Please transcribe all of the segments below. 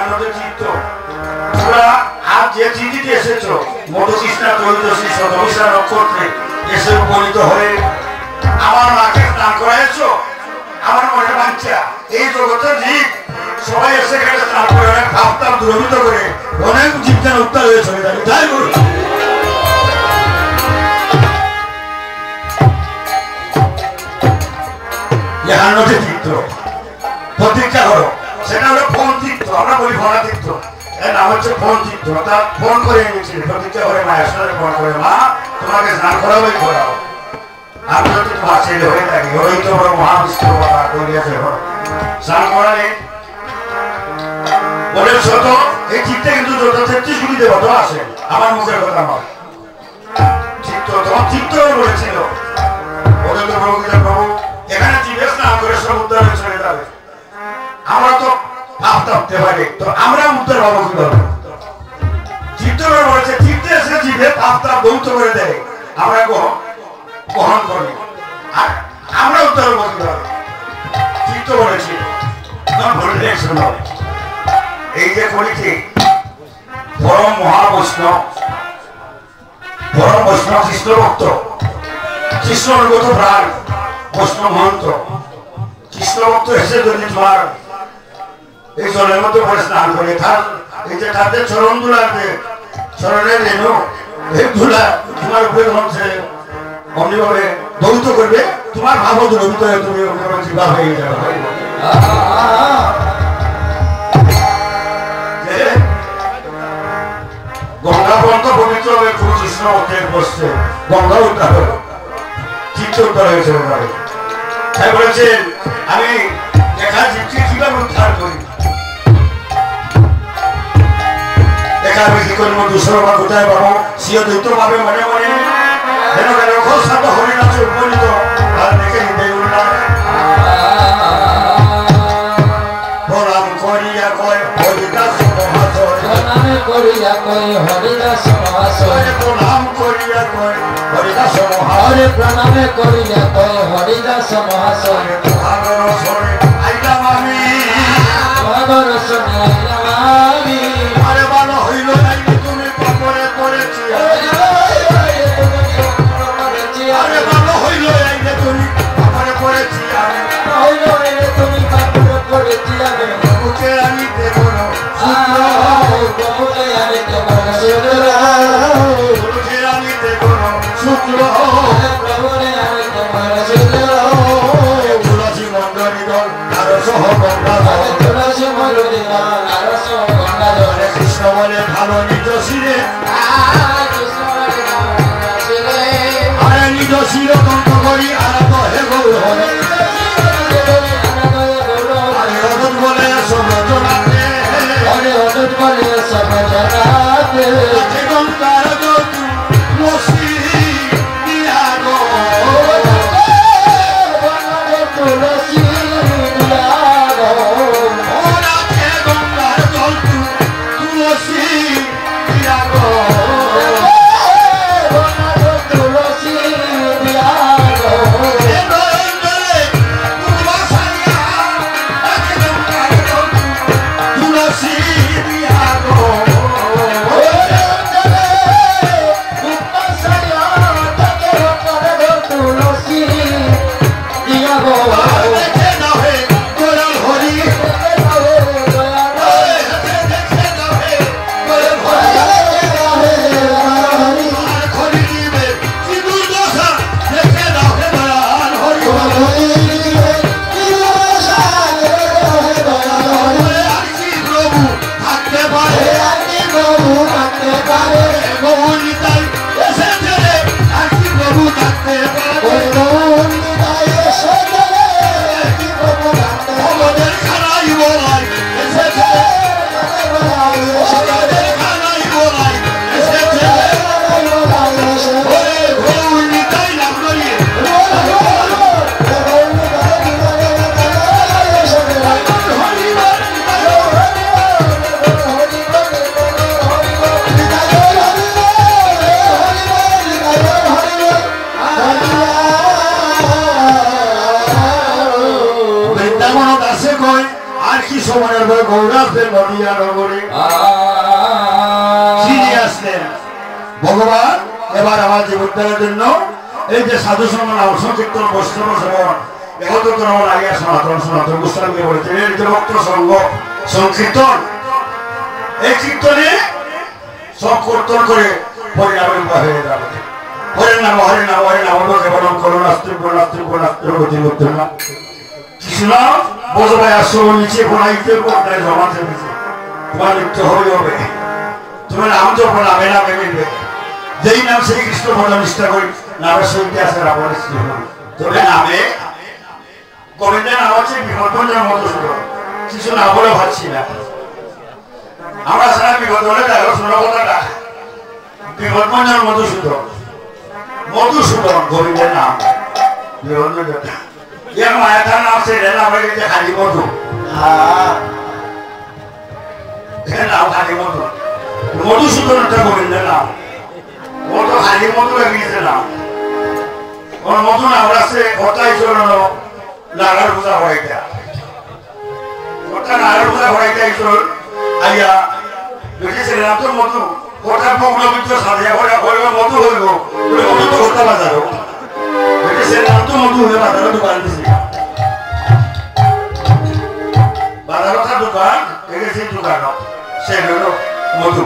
আমাদের চিত্ত তোমরা আজ যে চিঠিতে এসেছো মধুকৃষ্ণা ত্রয়োদশী শতবিশা নক্ষত্রে এসে উপনীত হয়ে আমার মাকে স্নান করাইছো। আমার মনে বাঞ্ছা এই জগতের জীব সবাই এসে গেলে স্নান করে অনেক ভাবতাম দূরভূত করে অনেক জীবন উত্তর হয়ে চলে যাবে। তাই বলি যে চিত্র প্রতীক্ষা করো সেটা হলো ফোন চিত্র। আমরা বলি ফোনা চিত্র, এর নাম হচ্ছে ফোন চিত্র। অর্থাৎ ফোন করে এনেছি প্রতীক্ষা করে মায়ের সাথে ফোন করে মা তোমাকে স্নান করাবোই করাও। আমি যদি তোমার ছেলে হয়ে থাকি ওই তো বড় মহাবিষ্ণু বাবা করিয়াছে স্নান করালে বলে শত এই চিত্তে কিন্তু যত 33 কোটি দেবতা আছে। আমার মুখের কথা নয়, চিত্র তোমার চিত্র বলেছিল ওদের তো প্রভু প্রভু এখানে জীবে স্নান করে সব উদ্ধার হয়ে চলে যাবে। আমরা তো পাপ থাকতে পারি, তো আমরা উদ্ধার হবো কিভাবে? চিত্র বলেছে চিত্তে এসে জীবে পাপ তাপ দৌত করে দেয়, আমরা গ্রহণ করি আর আমরা উদ্ধার হবো কিভাবে? চিত্র বলেছি এই যে করেছি পরম মহাবৈষ্ণব কৃষ্ণ ভক্ত কৃষ্ণ অনুগত প্রাণ বৈষ্ণব মহন্ত কৃষ্ণ ভক্ত এসে যদি তোমার এই জলের মধ্যে পরে স্নান করে এই যে তাদের চরণ দুলাতে চরণের রেণু এই ধুলা তোমার উপরে হচ্ছে অমনিভাবে দৌত করবে, তোমার ভাব দ্রবিত হয়ে তুমি জীবা হয়ে যাবে। গঙ্গা পর্যন্ত পবিত্র হবে কৃষ্ণ ভক্তের বসছে, গঙ্গা উদ্ধার হবে, চিত্র উদ্ধার হয়েছে। তাই বলেছেন আমি দেখা চিত্র কিভাবে উদ্ধার করি, দেখা আমি কি করবো দুশো বা কোথায় পাবো সিও দৈত্য পাবে মনে মনে কেন কেন সাত হরিণাচে উপনীত আর দেখে নিতে প্রণাম করিয়া কয় হরিদাস মহাশয়, করিয়া কয় হরিদাস মহাশয়, প্রণাম করিয়া কয় হরিদাস মহাশয়, প্রণামে করিয়া কয় হরিদাস মহাশয়, ভাগর শোনে আইলাম আমি, ভাগর শোনে আইলাম আমি, আরে ভালো হইল নাইলে তুমি কবরে পড়েছি, আরে ভালো হইল নাইলে তুমি কবরে পড়েছি আমি, হইল নাইলে তুমি কবরে পড়েছি আমি, বুকে আমি দেব না বুকে আমি দেব না বুকে আমি দেব না শুক্র প্রভুরে আমি দেব না শুক্র তুলসী মন্ডলী দল আর সহ গঙ্গা তুলসী মন্ডলী দল গৌরাতে নদিয়া নগরে ফিরে আসলেন ভগবান। এবার আমার জীবনের জন্য এই যে সাধু সমান সংকীর্তন বৈষ্ণব শ্রবণ একত্র লাগিয়া সনাতন সনাতন গোস্বামী বলেছেন এই যে ভক্ত সঙ্গ সংকীর্তন, এই কীর্তনে সব কীর্তন করে পরিণামের হয়ে যাবে। হরে নাম হরে নাম হরে নাম কেবলম করুণাস্ত্র করুণাস্ত্র করুণাস্ত্র গতি করতে না কৃষ্ণ বোঝায় আসো নিচে পড়াইতে পড়ায় জমাতে দিচ্ছে। তোমার মৃত্যু হবে হবে, তুমি নাম যখন নামে নামে মিলবে, যেই নাম সেই কৃষ্ণ বলা নিষ্ঠা করি নামের সহিত আছে রাবণ স্ত্রী হবে। তবে নামে গোবিন্দের নাম হচ্ছে বিপদের মতো শুধু কিছু না বলে ভাবছি না আমরা সারা বিপদ হলে দেখো শোনো কথাটা বিপদের মধুসূদন মধুসূদন গোবিন্দের নাম এর মায়াটার নাম সেটা নাম রেখেছে হারি মধু। নাম হারি মধু, মধুসূদন একটা গোবিন্দের নাম, মধু হারি মধু রেখেছে নাম। ওর মধু নাম রাখছে ঘটাই চলন নাগার পূজা হরাইটা ঘটা নাগার পূজা হরাইটা ঈশ্বর আইয়া বেটেছে নাম তো মধু ঘটার পৌরবিত্র সাজিয়া ঘটা ঘরে মধু হইব মধু তো ঘটা বাজারও বেটেছে নাম তো মধু হয়ে বাজারও দোকান দিছে বাজারটা দোকান দেখেছি দোকান সে হলো মধু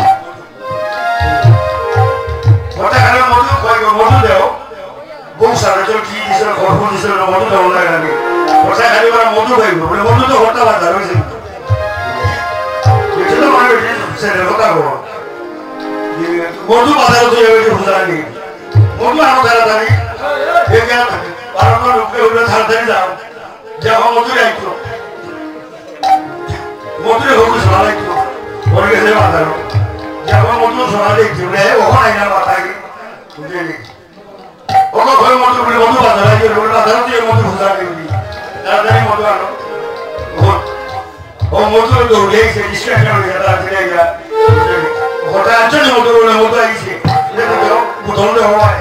ঘটা খালে মধু মধু দেও বউ সারা চল কি দিছে গর্ভ দিছে মধু দেও না লাগে ঘটা খালি ওরা মধু খাইব বলে মধু তো ঘটা বাজার হয়েছে এগুলো মানে সে কথা বল মধু বাজার তো এগুলো বুঝারা নেই মধু আরো তাড়াতাড়ি এখানে বারণ রূপে উঠে তাড়াতাড়ি যাও যাও মধু রাখতো মধুরে হোক শোনা লাগতো ওর গেছে বাজারও যাও মধু শোনা দেখছি ওখানে আইনা বাতাকে বুঝে নি ওকে ঘরে মধু বলে মধু বাজার আছে বাজারও দিয়ে মধু বুঝারা নেই তাড়াতাড়ি মধু আনো ও মধু দৌড়ে গেছে ডিস্ট্রাকশন হয়ে গেছে তাড়াতাড়ি গিয়া ওটা আনছেন মধু বলে মধু আইছে বোতল দেওয়া হয়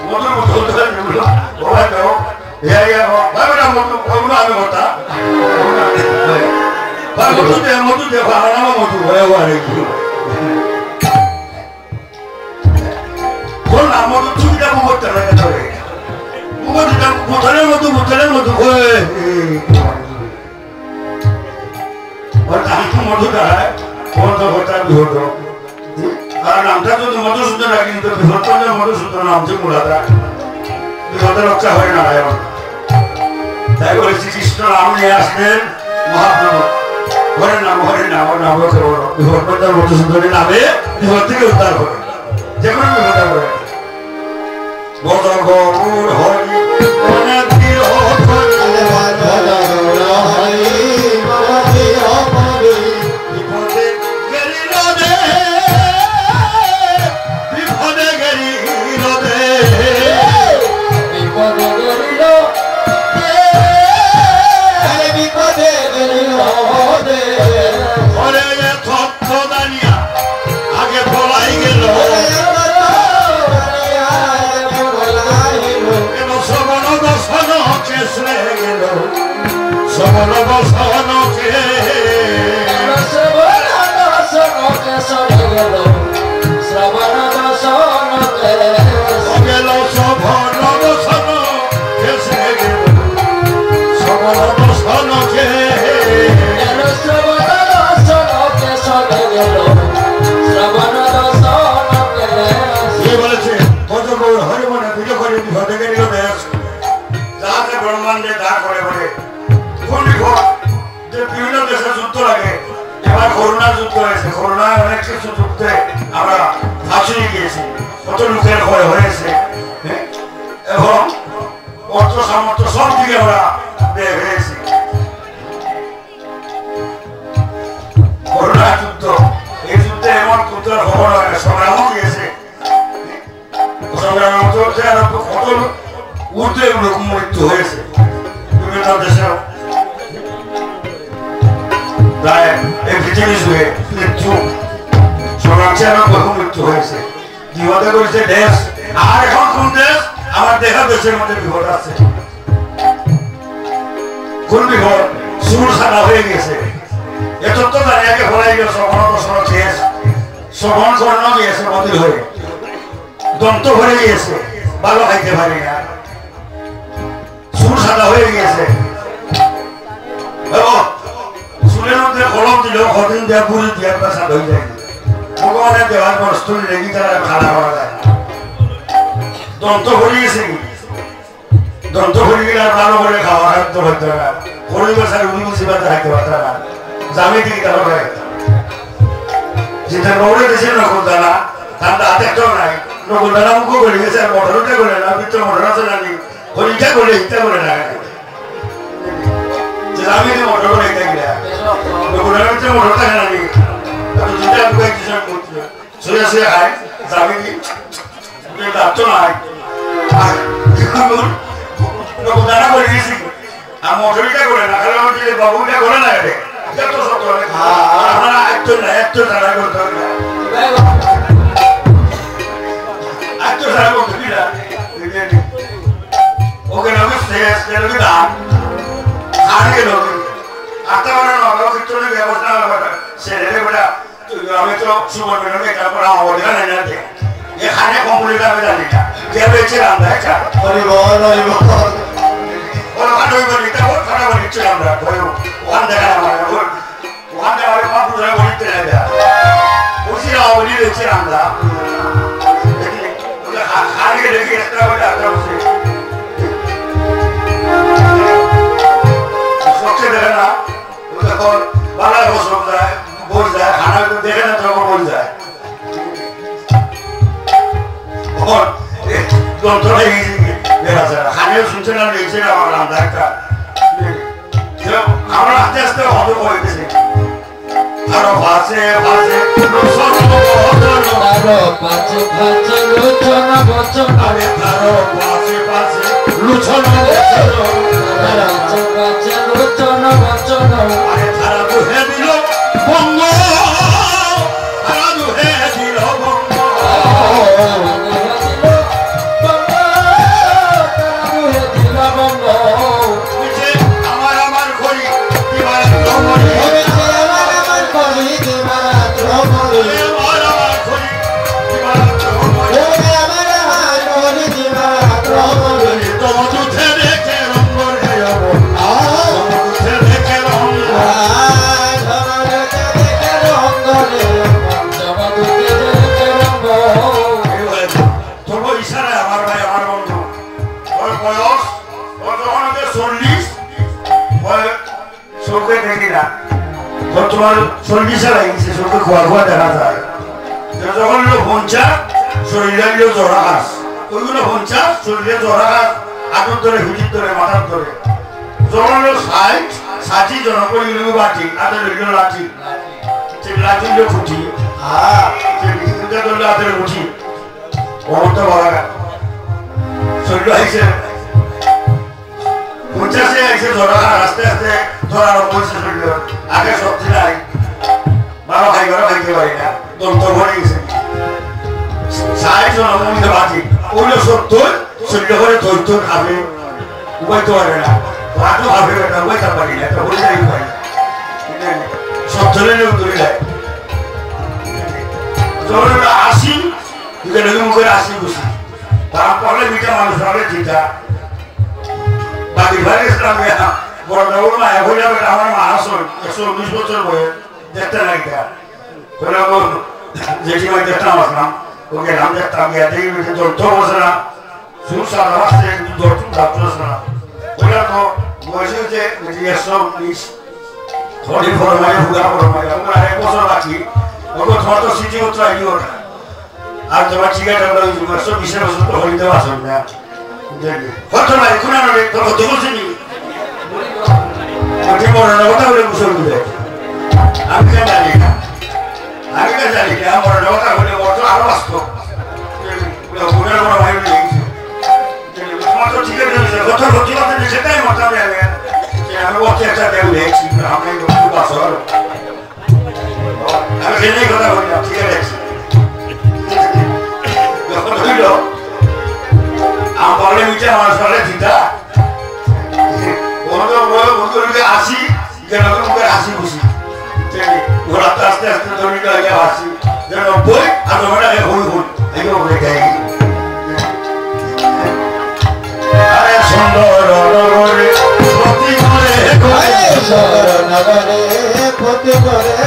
মধুর বোতল দেওয়া হয় দেও ভাবে না মধু ওগুলো আমি ঘটা মধু দেখো আমার মধু হয়ে না মধু চুরিটা করতে লাগে ধরে বোতলের মধু মধুটা বিহত আর নামটা যদি মধুসূদন রাখি কিন্তু বিহতের মধুসূদন নাম যে মূলাদা বিহতের রক্ষা হয় না তাই বলে শ্রীকৃষ্ণ নাম নিয়ে আসলেন মহাপ্রভু হরে নাম নাম বিহতের মধুসূদনের নামে বিহত থেকে উদ্ধার করে যে কোনো বিহত করে বদ গৌর হরি ব্রহ্মাণ্ডে যা করে বলে বিভিন্ন দেশে যুদ্ধ লাগে এবার করোনা যুদ্ধ হয়েছে করোনায় অনেক কিছু যুদ্ধে আমরা ফাঁসিয়ে গিয়েছি কত লোকের ভয় হয়েছে এবং অর্থ সামর্থ্য সব দিকে আমরা বের হয়েছি করোনা যুদ্ধ এই যুদ্ধে এমন যুদ্ধের খবর হয় সংগ্রামও গিয়েছে সংগ্রাম চলছে আর কত উর্ধে রকম মৃত্যু হয়েছে বিভিন্ন দেশেও প্রায় এই পৃথিবী জুড়ে মৃত্যু সংগ্রামে বহু মৃত্যু হয়েছে বিপদে করেছে দেশ আর এখন কোন দেশ আমার দেখা দেশের মধ্যে বিপদ আছে কোন বিপদ সুর সাদা হয়ে গেছে আগে হলাই গেল সবন দশন শেষ সবন কর্ণ গিয়েছে বদল হয়ে দন্ত ভরে গিয়েছে ভালো খাইতে পারি না সুর সাদা হয়ে গিয়েছে চুলের মধ্যে কলম দিল কদিন দেওয়া বুড়ি দিয়ে সাদা হয়ে যায় ভগবানের দেওয়ার বস্তু রেগি তারা খাড়া হওয়া যায় দন্ত ভরে গেছে কি দন্ত ভরে গেলে আর ভালো করে খাওয়া খাদ্য হইতে না হরি বসার উনি মুসিবাতে থাকতে পারত না জামি দিকে তারা করে যেটা নৌড়ে দেশে নকল দানা তার হাতে একটাও নাই নকল দানা মুখ করে গেছে আর মোটরটা করে না ভিতরে মোটর আছে জানি হরিটা করে ইটা করে না জামি দিয়ে মোটর করে এটা গিলা নকল দানা ভিতরে মোটর থাকে না নি যেটা ঢুকাই কিছু করতে শুয়ে শুয়ে খায় জামি দিয়ে দাঁত নাই নকল দানা করে গেছি আর মোটরটা করে না কারণ বাবুটা করে না রে এত সব করে আপনারা একটু তারা করতে হবে একটু তারা করতে দিলা ওকে নবী শেষ নবী দাম আগে নবী আতাওয়ার নবী কিতনে ব্যবস্থা হবে সেরে বেটা আমি তো সুবর্ণ নবী তারপর আমার গানে না দে ये खाने कम्प्लीट হবে জানি না কে বেচে রান্না এটা ওরে বল ওর খানে বলি তা ওর খানে বলি ছিল আমরা ওখান দেখা আমার ওখান থেকে আমার বাবু ধরে বলিতে লাগে ওসিরা বলি বেচে রান্না ওকে খানে দেখি একটা বলে একটা বসে সবচেয়ে দেখে না ওকে কোন বালা বসে যায় বল যায় খানা দেখে না তখন বল যায় যন্ত্রণায় দেখা যায় খানিও শুনছে না দেখছে না আমার রান্না একটা আমরা আস্তে আস্তে হত করে গেছি আরো ভাসে ভাসে আরো ভাসে ভাসে লুচন বচন আরে আরো ভাসে ভাসে লুচন বচন ভাসে ভাসে লুচন বচন আরে তারা দুহে দিল বঙ্গ তারা দুহে দিল বঙ্গ তোমার 40 লাগিয়েছে চোখে খোয়া খোয়া দেখা যায় যখন লোক পঞ্চা শরীরে জড়া ঘাস ওইগুলো পঞ্চা শরীরে জড়া ঘাস হাতের ধরে হুজির ধরে মাথার ধরে যখন লোক 60 জনপরি বাটি হাতের হইল লাঠি সেই লাঠি ফুটি ধরলে হাতের উঠি অবস্থা বলা গা শরীর আইসে 50 আইসে জড়া ঘাস আস্তে আস্তে ধরার বলছে শরীর আগে সবজি নাই বারো খাইতে পারি না দন্ত ভরে গেছে 60 জন মধ্যে বাকি ওইগুলো 70 শরীর করে ধৈর্য খাবে উপাইতে পারে না ভাতও খাবে না উপাইতে পারি না একটা বলে যাই পারি 70 দূরে যায় যখন 80 দুটো মুখে 80 বসে তারপরে মিটা মানুষ হবে চিন্তা বাকি ভাই ইসলাম বড় না এখন যাবে আমার মা আসল 119 বছর বয়স দেখতে লাগা জেঠিমা দেখতাম আসলাম ওকে নাম দেখতাম গিয়ে দেখি ধরতে বসে না সুর সারা আসছে ধরতে না ওরা তো বয়সে হচ্ছে 120 থরি ফরমায় হুগা ফরমায় আমরা 1 বছর বাকি ওকে তোমার তো সিটি হতো আইডি ওটা আর তোমার টিকেট আমরা 120 বছর তো হইতে আসল না কত নাই কোন না তো কত বলছিনি আমি বড় না কথা বলে মুসল দিলে আমি জানি না আমার কথা বলে বড় আরো আসতো ওনার বড় ভাই বলে তোমার তো ঠিক আছে কথা বলতে বলতে সেটাই মাথা দেবে আমি বলতে একটা দেব দেখছি আমি একটু বাসর আমি সেটাই কথা বলি ঠিক আছে যখন হইল আমার মিটা মানুষ বলে দিদা ওরা বলে আসি কেন মুখে হাসি খুশি ওরা করে